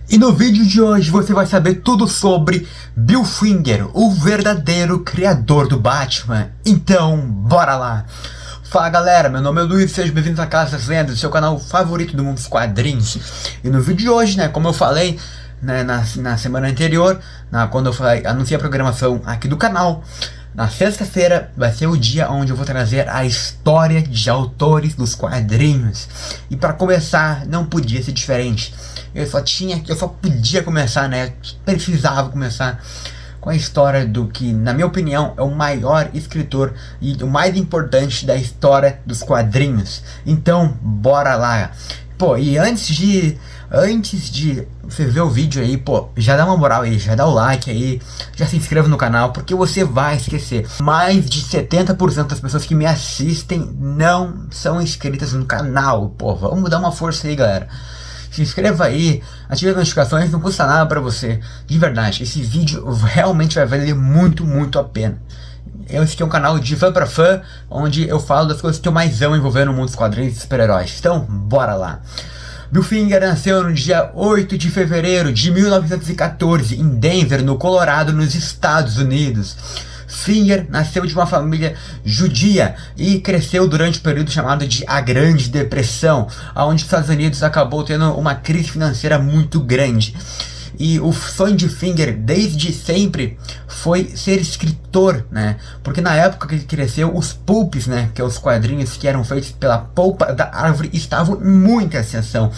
E no vídeo de hoje você vai saber tudo sobre Bill Finger, o verdadeiro criador do Batman. Então, bora lá! Fala galera, meu nome é Luiz, sejam bem-vindos à Casa das Lendas, seu canal favorito do mundo dos quadrinhos. E no vídeo de hoje, como eu falei na semana anterior, quando eu anunciei a programação aqui do canal, na sexta-feira vai ser o dia onde eu vou trazer a história de autores dos quadrinhos. E para começar, não podia ser diferente. Eu só podia começar, precisava começar com a história do que, na minha opinião, é o maior escritor e o mais importante da história dos quadrinhos. Então, bora lá. E antes de você ver o vídeo aí, já dá uma moral aí, já dá o like aí, já se inscreva no canal, porque você vai esquecer. Mais de 70% das pessoas que me assistem não são inscritas no canal. Vamos dar uma força aí, galera. Se inscreva aí, ative as notificações, não custa nada pra você. De verdade, esse vídeo realmente vai valer muito a pena. Esse aqui é um canal de fã pra fã, onde eu falo das coisas que eu mais amo envolvendo o mundo dos quadrinhos e super-heróis. Então, bora lá. Bill Finger nasceu no dia 8 de fevereiro de 1914, em Denver, no Colorado, nos Estados Unidos. Finger nasceu de uma família judia e cresceu durante o período chamado de a Grande Depressão, onde os Estados Unidos acabou tendo uma crise financeira muito grande. E o sonho de Finger desde sempre foi ser escritor, porque na época que ele cresceu, os pulps, que é os quadrinhos que eram feitos pela polpa da árvore, estavam em muita ascensão.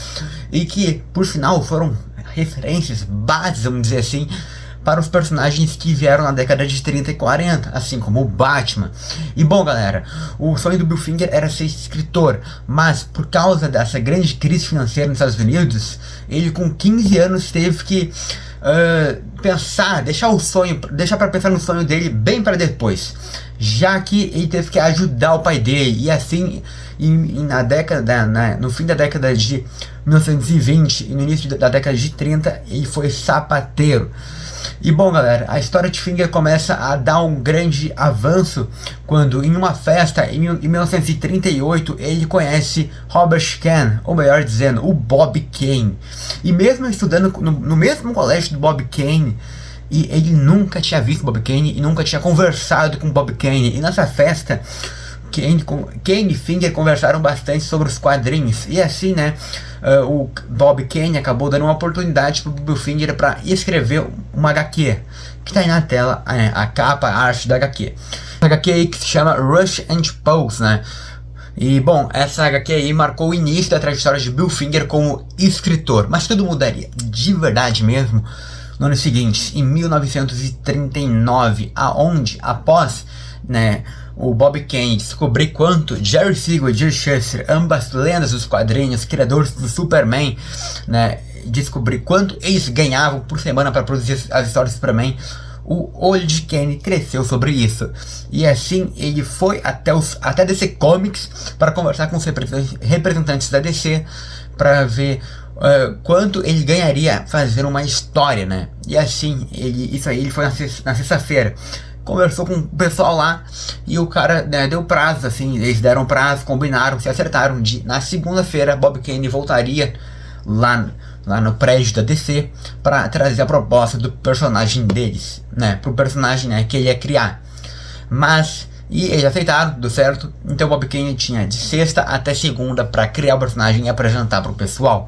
E que, por sinal, foram referências, bases, vamos dizer assim, para os personagens que vieram na década de 30 e 40, assim como o Batman. E bom, galera, o sonho do Bill Finger era ser escritor, mas por causa dessa grande crise financeira nos Estados Unidos, ele com 15 anos teve que deixar para pensar no sonho dele bem para depois, já que ele teve que ajudar o pai dele, e assim, no fim da década de 1920 e no início da década de 30, ele foi sapateiro. E bom, galera, a história de Finger começa a dar um grande avanço quando, em uma festa em 1938, ele conhece Robert Kane, ou melhor dizendo, o Bob Kane. E mesmo estudando no mesmo colégio do Bob Kane, e ele nunca tinha visto Bob Kane e nunca tinha conversado com Bob Kane. E nessa festa, Kane e Finger conversaram bastante sobre os quadrinhos. E assim, o Bob Kane acabou dando uma oportunidade para o Bill Finger para escrever uma HQ, que está aí na tela, a capa, a arte da HQ. Essa HQ aí que se chama Rush and Pulse, E bom, essa HQ aí marcou o início da trajetória de Bill Finger como escritor. Mas tudo mudaria, de verdade mesmo, no ano seguinte, em 1939, aonde, após o Bob Kane descobrir quanto Jerry Siegel e Jay Shuster, ambas lendas dos quadrinhos, criadores do Superman, descobrir quanto eles ganhavam por semana para produzir as histórias do Superman, o olho de Kane cresceu sobre isso. E assim ele foi até DC Comics para conversar com os representantes da DC para ver quanto ele ganharia fazendo uma história, E assim, ele foi na sexta-feira. Conversou com o pessoal lá e o cara deu prazo, assim, eles deram prazo, combinaram, se acertaram na segunda-feira Bob Kane voltaria lá no prédio da DC para trazer a proposta do personagem deles, pro personagem que ele ia criar. E eles aceitaram, deu certo. Então Bob Kane tinha de sexta até segunda para criar o personagem e apresentar para o pessoal.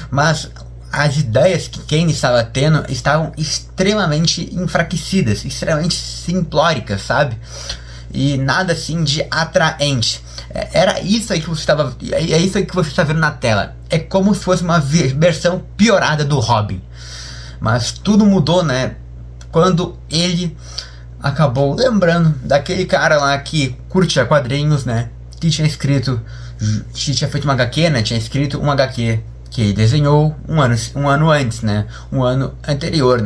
Mas as ideias que Kane estava tendo estavam extremamente enfraquecidas, extremamente simplóricas, sabe? E nada assim de atraente. Era isso aí que você estava. É isso aí que você está vendo na tela. É como se fosse uma versão piorada do Robin. Mas tudo mudou, quando ele acabou lembrando daquele cara lá que curtia quadrinhos, que tinha feito uma HQ, tinha escrito uma HQ que ele desenhou um ano antes, no ano anterior.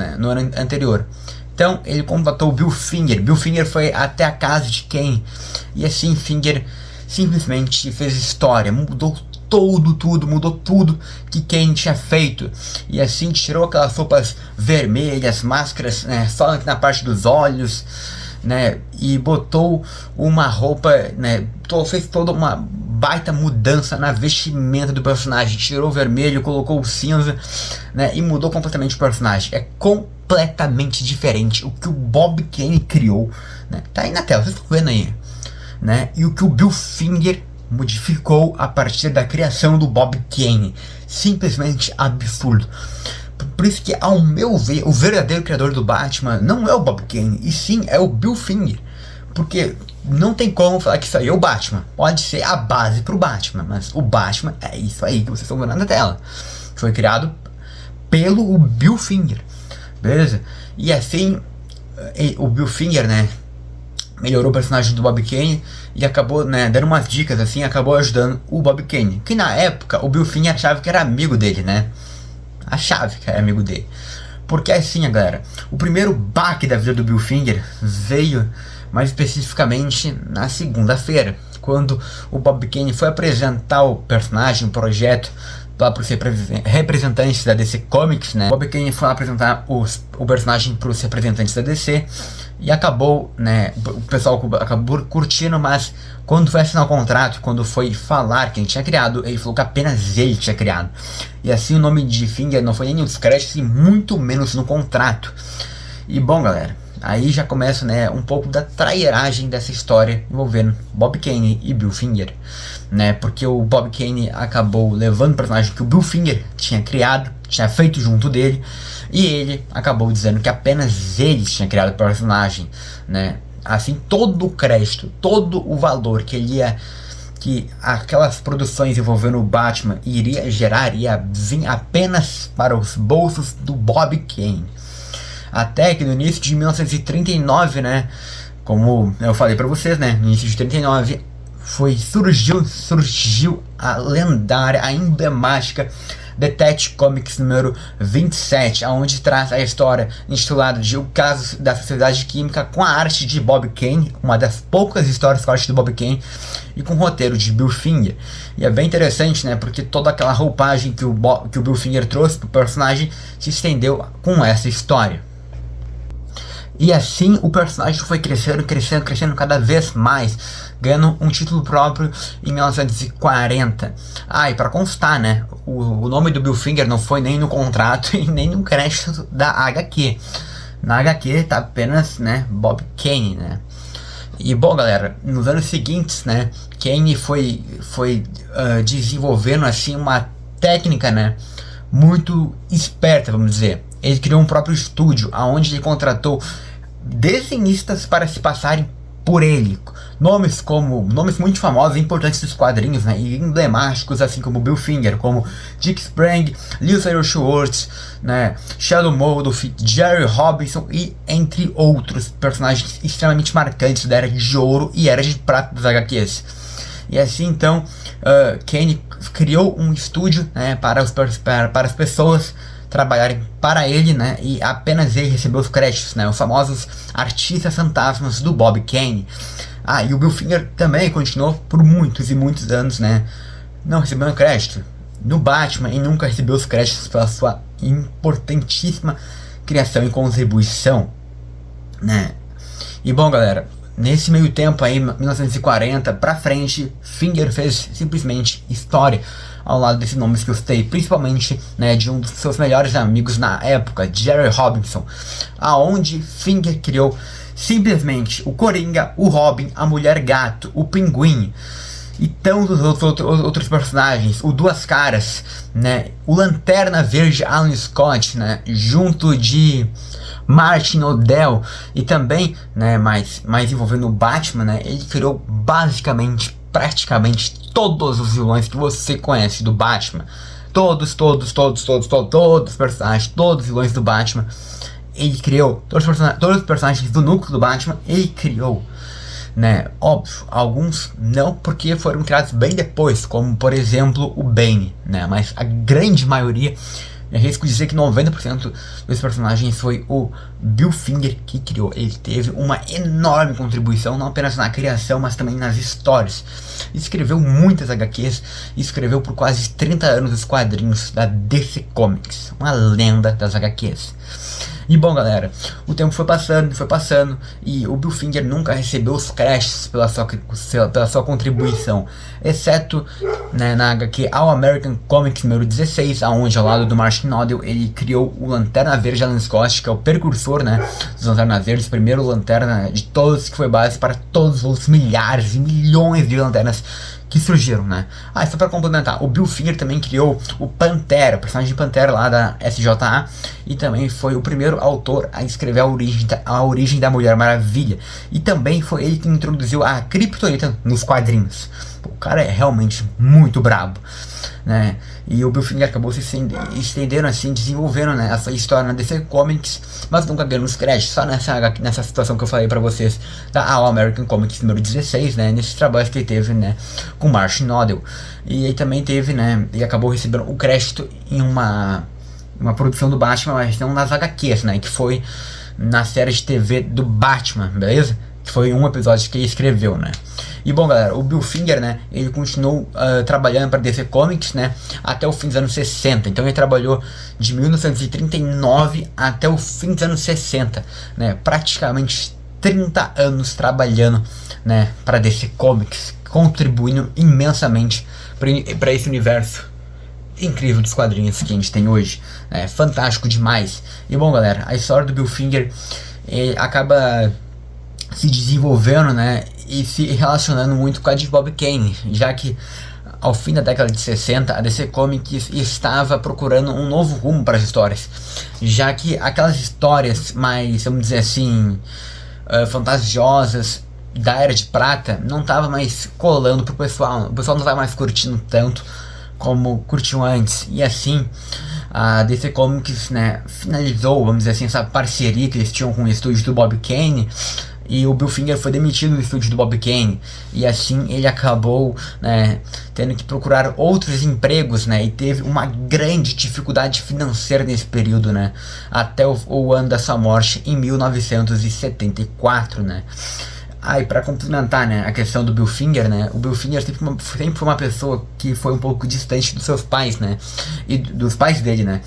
Então ele contatou o Bill Finger. Bill Finger foi até a casa de Kane e assim Finger simplesmente fez história, mudou tudo que Kane tinha feito. E assim tirou aquelas roupas vermelhas, máscaras, só na parte dos olhos. né, e botou uma roupa, né, fez toda uma baita mudança na vestimenta do personagem, tirou o vermelho, colocou o cinza, né, e mudou completamente o personagem. É completamente diferente o que o Bob Kane criou, né, tá aí na tela, vocês estão vendo aí, né, e o que o Bill Finger modificou a partir da criação do Bob Kane. Simplesmente absurdo. Por isso que, ao meu ver, o verdadeiro criador do Batman não é o Bob Kane, e sim é o Bill Finger. Porque não tem como falar que isso aí é o Batman. Pode ser a base pro Batman, mas o Batman é isso aí que vocês estão vendo na tela. Foi criado pelo Bill Finger, beleza? E assim, o Bill Finger, né, melhorou o personagem do Bob Kane e acabou, né, dando umas dicas assim, acabou ajudando o Bob Kane, que na época o Bill Finger achava que era amigo dele, né? Achava que era amigo dele. Porque assim, galera, o primeiro baque da vida do Bill Finger veio mais especificamente na segunda-feira, quando o Bob Kane foi apresentar o personagem, o projeto, lá para os representantes da DC Comics, né? Bob Kane foi lá apresentar o personagem para os representantes da DC e acabou, né, o pessoal acabou curtindo, mas quando foi assinar o contrato, quando foi falar quem tinha criado, ele falou que apenas ele tinha criado. E assim o nome de Finger não foi nem nos créditos e muito menos no contrato. E bom, galera, aí já começa, né, um pouco da trairagem dessa história envolvendo Bob Kane e Bill Finger, né, porque o Bob Kane acabou levando o personagem que o Bill Finger tinha criado, tinha feito junto dele, e ele acabou dizendo que apenas ele tinha criado o personagem, né, assim todo o crédito, todo o valor que ele ia, que aquelas produções envolvendo o Batman iria gerar, ia vir apenas para os bolsos do Bob Kane. Até que no início de 1939, né, como eu falei pra vocês, né, no início de 39 surgiu a lendária, a emblemática Detective Comics número 27, onde traz a história intitulada de O Caso da Sociedade Química, com a arte de Bob Kane, uma das poucas histórias com a arte do Bob Kane, e com o roteiro de Bill Finger. E é bem interessante, né, porque toda aquela roupagem que o Bill Finger trouxe pro personagem se estendeu com essa história. E assim o personagem foi crescendo cada vez mais, ganhando um título próprio em 1940. Ah, e pra constar, né, o nome do Bill Finger não foi nem no contrato e nem no crédito da HQ. Na HQ tá apenas, né, Bob Kane, né. E bom, galera, nos anos seguintes, né, Kane foi desenvolvendo assim uma técnica, né, muito esperta, vamos dizer. Ele criou um próprio estúdio, onde ele contratou desenhistas para se passarem por ele. Nomes muito famosos e importantes dos quadrinhos, né, e emblemáticos, assim como Bill Finger, como Dick Sprang, Luther Schwartz, né, Shadow Moldoff, Jerry Robinson e entre outros personagens extremamente marcantes da Era de Ouro e Era de Prata das HQs. E assim então, Kane criou um estúdio, né, para as pessoas trabalharem para ele, né, e apenas ele recebeu os créditos, né, os famosos artistas fantasmas do Bob Kane. Ah, e o Bill Finger também continuou por muitos e muitos anos, né, não recebendo crédito no Batman e nunca recebeu os créditos pela sua importantíssima criação e contribuição, né. E bom, galera, nesse meio tempo aí, 1940 pra frente, Finger fez simplesmente história ao lado desses nomes que eu citei, principalmente, né, de um dos seus melhores amigos na época, Jerry Robinson, aonde Finger criou simplesmente o Coringa, o Robin, a Mulher Gato, o Pinguim e tantos outros personagens, o Duas Caras, né, o Lanterna Verde Alan Scott, né, junto de Martin O'Dell e também, né, mais envolvendo o Batman, né, ele criou basicamente, praticamente todos os vilões que você conhece do Batman, todos os personagens, todos os vilões do Batman, ele criou, todos os personagens do núcleo do Batman, ele criou, né, óbvio, alguns não, porque foram criados bem depois, como por exemplo o Bane, né, mas a grande maioria, eu risco dizer que 90% dos personagens foi o Bill Finger que criou. Ele teve uma enorme contribuição, não apenas na criação, mas também nas histórias. Escreveu muitas HQs, escreveu por quase 30 anos os quadrinhos da DC Comics, uma lenda das HQs. E bom, galera, o tempo foi passando, e o Bill Finger nunca recebeu os créditos pela sua contribuição, exceto, né, na HQ All American Comics número 16, aonde ao lado do Martian Nodell ele criou o Lanterna Verde Alan Scott, que é o precursor, né, dos Lanternas Verdes, o primeiro Lanterna de todos, que foi base para todos os milhares e milhões de lanternas que surgiram, né? Ah, e só pra complementar, o Bill Finger também criou o Pantera, o personagem de Pantera lá da SJA, e também foi o primeiro autor a escrever a origem da Mulher Maravilha, e também foi ele que introduziu a Kryptonita nos quadrinhos. O cara é realmente muito brabo, né? E o Bill Finger acabou se estendendo assim, desenvolvendo, né, essa história na DC Comics, mas nunca ganhando os créditos, só nessa situação que eu falei pra vocês da All American Comics número 16, né, nesses trabalhos que ele teve, né, com Martian Nodell. E aí também teve, né, e acabou recebendo o crédito em uma produção do Batman, mas não nas HQs, né, que foi na série de TV do Batman, beleza? Que foi um episódio que ele escreveu, né? E bom, galera, o Bill Finger, né, ele continuou trabalhando para DC Comics, né, até o fim dos anos 60. Então ele trabalhou de 1939 até o fim dos anos 60, né, praticamente 30 anos trabalhando, né, para DC Comics, contribuindo imensamente para esse universo incrível dos quadrinhos que a gente tem hoje. É fantástico demais. E bom, galera, a história do Bill Finger acaba se desenvolvendo, né, e se relacionando muito com a de Bob Kane, já que ao fim da década de 60 a DC Comics estava procurando um novo rumo para as histórias, já que aquelas histórias mais, vamos dizer assim, fantasiosas da Era de Prata não tava mais colando pro pessoal, o pessoal não vai mais curtindo tanto como curtiu antes, e assim a DC Comics, né, finalizou, vamos dizer assim, essa parceria que eles tinham com o estúdio do Bob Kane, e o Bill Finger foi demitido do estúdio do Bob Kane, e assim ele acabou, né, tendo que procurar outros empregos, né, e teve uma grande dificuldade financeira nesse período, né, até o ano da sua morte em 1974, né. Ah, e pra complementar, né, a questão do Bill Finger, né, o Bill Finger sempre foi uma pessoa que foi um pouco distante dos seus pais, né, e dos pais dele, né,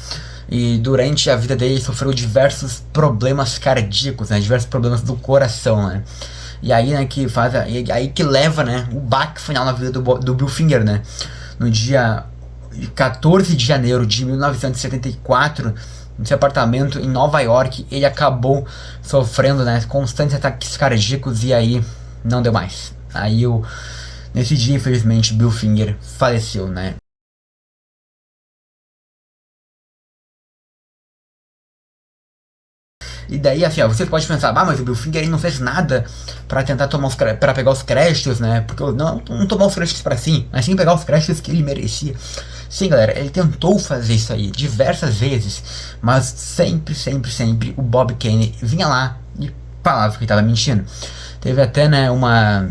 e durante a vida dele ele sofreu diversos problemas cardíacos, né, diversos problemas do coração, né, e aí, né, aí que leva, né, o baque final na vida do Bill Finger, né, no dia 14 de janeiro de 1974, no seu apartamento em Nova York, ele acabou sofrendo, né, constantes ataques cardíacos, e aí não deu mais. Aí nesse dia, infelizmente, Bill Finger faleceu, né. E daí, assim, ó, você pode pensar, mas o Bill Finger ele não fez nada pra tentar para pegar os créditos, né? Porque não tomar os créditos pra si, mas sim pegar os créditos que ele merecia. Sim, galera, ele tentou fazer isso aí diversas vezes, mas sempre o Bob Kane vinha lá e falava que ele tava mentindo. Teve até, né, uma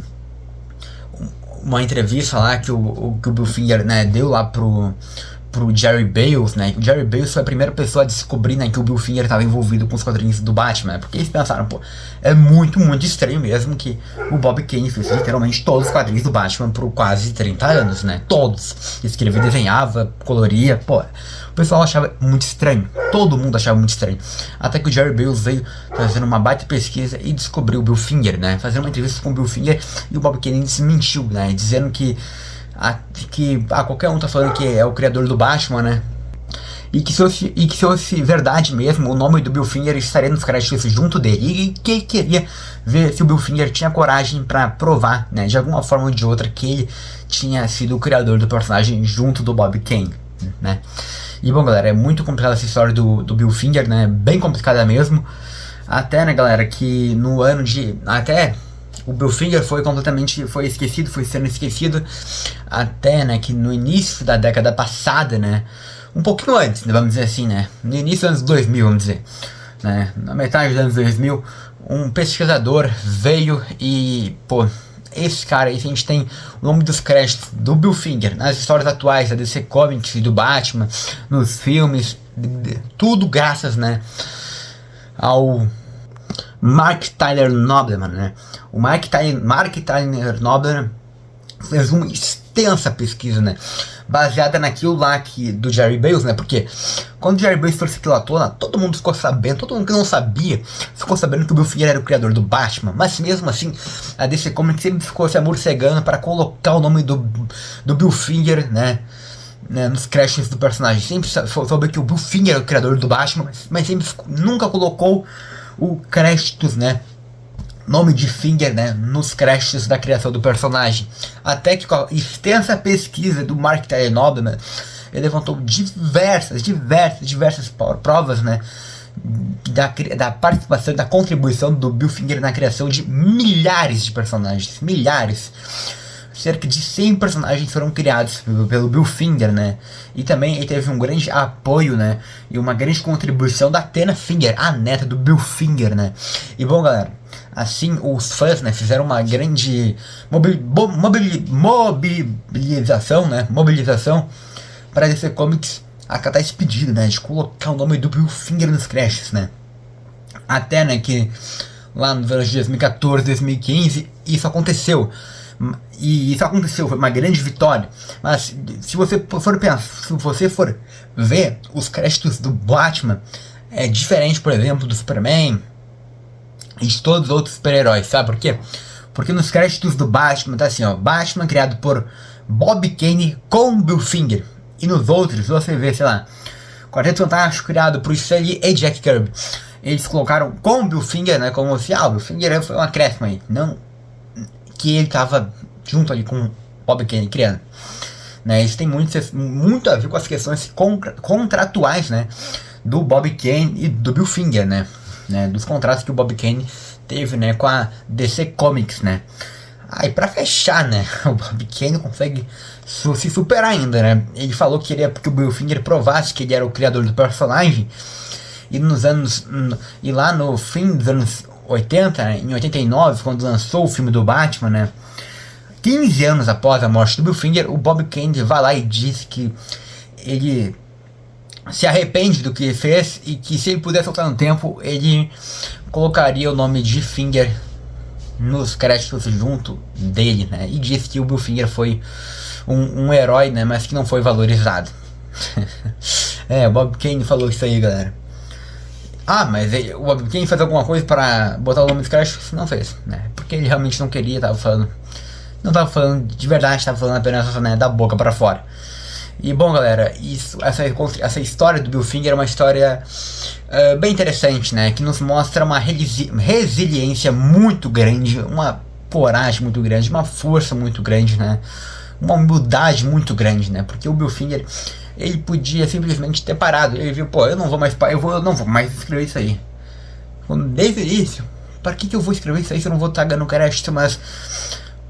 entrevista lá que o Bill Finger, né, deu lá pro Jerry Bales, né? O Jerry Bales foi a primeira pessoa a descobrir, né, que o Bill Finger estava envolvido com os quadrinhos do Batman, né? Porque eles pensaram, pô, é muito estranho mesmo que o Bob Kane fez literalmente todos os quadrinhos do Batman por quase 30 anos, né? Todos. Escrevia, desenhava, coloria, pô. O pessoal achava muito estranho, todo mundo achava muito estranho. Até que o Jerry Bales veio fazendo uma baita pesquisa e descobriu o Bill Finger, né? Fazendo uma entrevista com o Bill Finger, e o Bob Kane desmentiu, né? Dizendo que qualquer um tá falando que é o criador do Batman, né? E que se fosse verdade mesmo, o nome do Bill Finger estaria nos créditos junto dele. E que ele queria ver se o Bill Finger tinha coragem pra provar, né, de alguma forma ou de outra, que ele tinha sido o criador do personagem junto do Bob Kane, né? E bom, galera, é muito complicada essa história do Bill Finger, né? Bem complicada mesmo. Até, né, galera, que no ano de... Até... o Bill Finger foi sendo esquecido até, né, que no início da década passada, né, um pouquinho antes, né, vamos dizer assim, né, no início dos anos 2000, vamos dizer, né, na metade dos anos 2000, um pesquisador veio e, pô, esse cara aí, a gente tem o nome dos créditos do Bill Finger nas histórias atuais da DC Comics e do Batman, nos filmes, tudo graças, né, ao Mark Tyler Nobleman, né? O Mark Tyler Nobleman fez uma extensa pesquisa, né, baseada naquilo lá do Jerry Bales, né? Porque quando o Jerry Bales trouxe aquilo à tona, todo mundo ficou sabendo, todo mundo que não sabia ficou sabendo que o Bill Finger era o criador do Batman. Mas mesmo assim, a DC Comics sempre ficou se amorcegando para colocar o nome do Bill Finger, né, nos créditos do personagem. Sempre soube que o Bill Finger era o criador do Batman, mas sempre nunca colocou o créditos, né, nome de Finger, né, nos créditos da criação do personagem. Até que com a extensa pesquisa do Mark Nobleman, ele levantou diversas provas, né, da participação, da contribuição do Bill Finger na criação de milhares de personagens. Milhares. Cerca de 100 personagens foram criados pelo Bill Finger, né? E também ele teve um grande apoio, né? E uma grande contribuição da Tena Finger, a neta do Bill Finger, né? E bom, galera, assim os fãs, né, fizeram uma grande mobilização, né? Mobilização para DC Comics acatar esse pedido, né? De colocar o nome do Bill Finger nos créditos, né? Até, né, que lá nos anos de 2014, 2015, isso aconteceu. E isso aconteceu, foi uma grande vitória. Mas se você for pensar, se você for ver os créditos do Batman, é diferente, por exemplo, do Superman e de todos os outros super-heróis, sabe por quê? Porque nos créditos do Batman tá assim, ó, Batman criado por Bob Kane com Bill Finger. E nos outros você vê, sei lá, Quarteto Fantástico criado por Stan Lee e Jack Kirby. Eles colocaram com Bill Finger, né, como se, Bill Finger foi um acréscimo aí, não que ele tava junto ali com Bob Kane criando, né? Isso tem muito a ver com as questões contratuais, né, do Bob Kane e do Bill Finger, né, dos contratos que o Bob Kane teve, né, com a DC Comics, né. E pra fechar, né, o Bob Kane consegue se superar ainda, né. Ele falou que queria que o Bill Finger provasse que ele era o criador do personagem, e lá no fim dos anos 80, né, em 89, quando lançou o filme do Batman, né, 15 anos após a morte do Bill Finger, o Bob Kane vai lá e diz que ele se arrepende do que fez e que se ele pudesse voltar no tempo, ele colocaria o nome de Finger nos créditos junto dele, né, e disse que o Bill Finger foi um herói, né, mas que não foi valorizado. O Bob Kane falou isso aí, galera. Mas o Bob Kane fez alguma coisa para botar o nome dos créditos? Não fez, né? Porque ele realmente não queria, não tava falando de verdade, tava falando apenas, né, da boca para fora. E bom, galera, essa história do Bill Finger é uma história bem interessante, né? Que nos mostra uma resiliência muito grande, uma coragem muito grande, uma força muito grande, né? Uma humildade muito grande, né? Porque o Bill Finger, ele podia simplesmente ter parado. Ele viu, eu não vou mais escrever isso aí. Desde o início, para que eu vou escrever isso aí se eu não vou estar dando crédito? Mas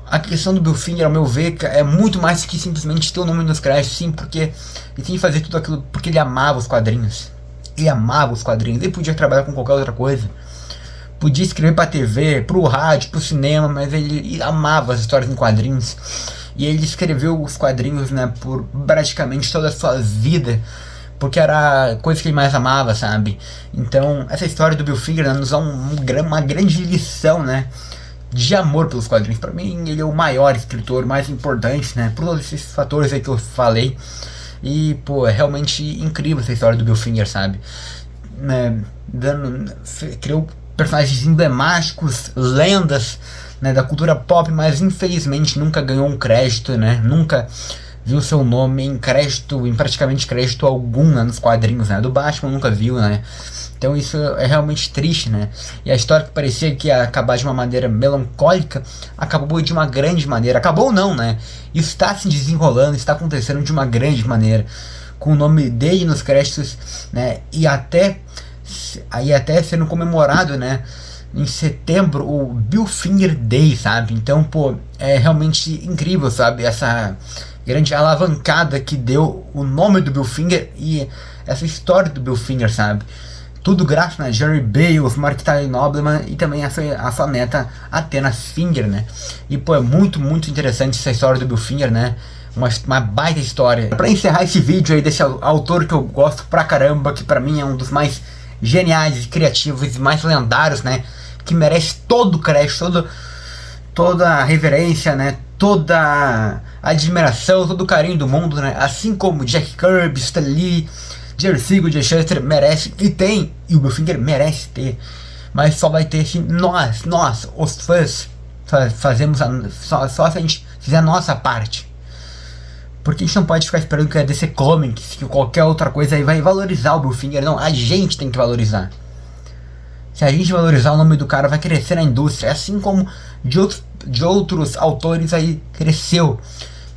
a questão do Bill Finger, ao meu ver, é muito mais que simplesmente ter o nome nos créditos, sim, porque ele tinha que fazer tudo aquilo porque ele amava os quadrinhos. Ele amava os quadrinhos. Ele podia trabalhar com qualquer outra coisa. Podia escrever pra TV, pro rádio, pro cinema, mas ele amava as histórias em quadrinhos. E ele escreveu os quadrinhos, né, por praticamente toda a sua vida, porque era a coisa que ele mais amava, sabe? Então, essa história do Bill Finger, né, nos dá uma grande lição, né, de amor pelos quadrinhos. Pra mim, ele é o maior escritor, mais importante, né, por todos esses fatores aí que eu falei. E, é realmente incrível essa história do Bill Finger, sabe? Criou personagens emblemáticos, lendas, né, da cultura pop, mas infelizmente nunca ganhou um crédito, né? Nunca viu seu nome em praticamente crédito algum, né, nos quadrinhos, né? Do Batman nunca viu, né? Então isso é realmente triste, né? E a história que parecia que ia acabar de uma maneira melancólica, acabou de uma grande maneira. Acabou não, né? Isso está se desenrolando, está acontecendo de uma grande maneira, com o nome dele nos créditos, né? E até sendo comemorado, né, em setembro, o Bill Finger Day, sabe? Então, é realmente incrível, sabe? Essa grande alavancada que deu o nome do Bill Finger e essa história do Bill Finger, sabe? Tudo graças a Jerry Bales, Mark Nobleman e também a sua neta, a Tena Finger, né? E, é muito, muito interessante essa história do Bill Finger, né? Uma baita história. Pra encerrar esse vídeo aí desse autor que eu gosto pra caramba, que pra mim é um dos mais geniais, criativos e mais lendários, né? Que merece todo o crédito, toda a reverência, né? Toda admiração, todo o carinho do mundo, né? Assim como Jack Kirby, Stan Lee, Jerry Siegel, Jay Shuster merece e tem, e o Bill Finger merece ter, mas só vai ter se nós, os fãs, fazemos só se a gente fizer a nossa parte. Porque a gente não pode ficar esperando que a DC Comics, que qualquer outra coisa aí vai valorizar o Bill Finger. Não, a gente tem que valorizar. Se a gente valorizar, o nome do cara vai crescer na indústria, assim como de outros autores aí cresceu.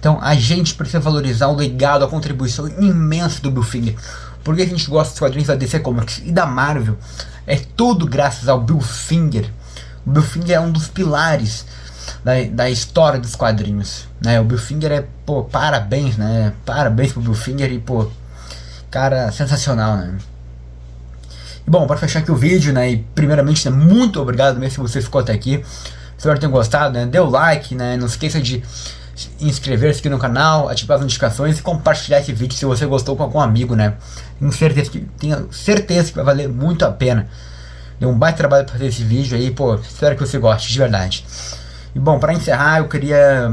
Então a gente precisa valorizar o legado, a contribuição imensa do Bill Finger. Porque a gente gosta dos quadrinhos da DC Comics e da Marvel, é tudo graças ao Bill Finger. O Bill Finger é um dos pilares da história dos quadrinhos, né? O Bill Finger é, pô, parabéns, né? Parabéns pro Bill Finger e, pô, cara sensacional, né? E bom, para fechar aqui o vídeo, né? E primeiramente, né, muito obrigado mesmo se você ficou até aqui. Espero que tenham gostado, né? Dê o like, né? Não esqueça de inscrever-se aqui no canal, ativar as notificações e compartilhar esse vídeo se você gostou com algum amigo, né? Tenho certeza que vai valer muito a pena. Deu um baita trabalho para fazer esse vídeo aí, pô, espero que você goste de verdade. E bom, para encerrar, eu queria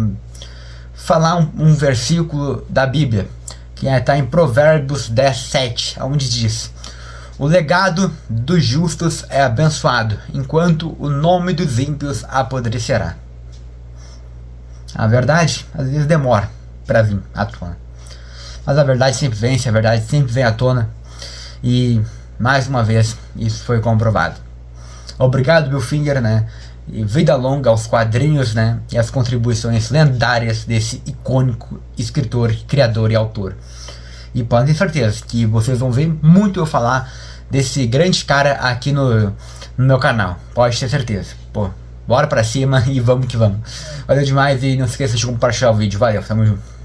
falar um versículo da Bíblia, que está em Provérbios 10:7, onde diz: o legado dos justos é abençoado, enquanto o nome dos ímpios apodrecerá. A verdade, às vezes demora para vir à tona, mas a verdade sempre vence, a verdade sempre vem à tona, e mais uma vez isso foi comprovado. Obrigado, Bill Finger, né? E vida longa aos quadrinhos, né? E as contribuições lendárias desse icônico escritor, criador e autor. E podem ter certeza que vocês vão ver muito eu falar desse grande cara aqui no meu canal. Pode ter certeza. Pô, bora pra cima e vamos que vamos. Valeu demais e não esqueça de compartilhar o vídeo. Valeu, tamo junto.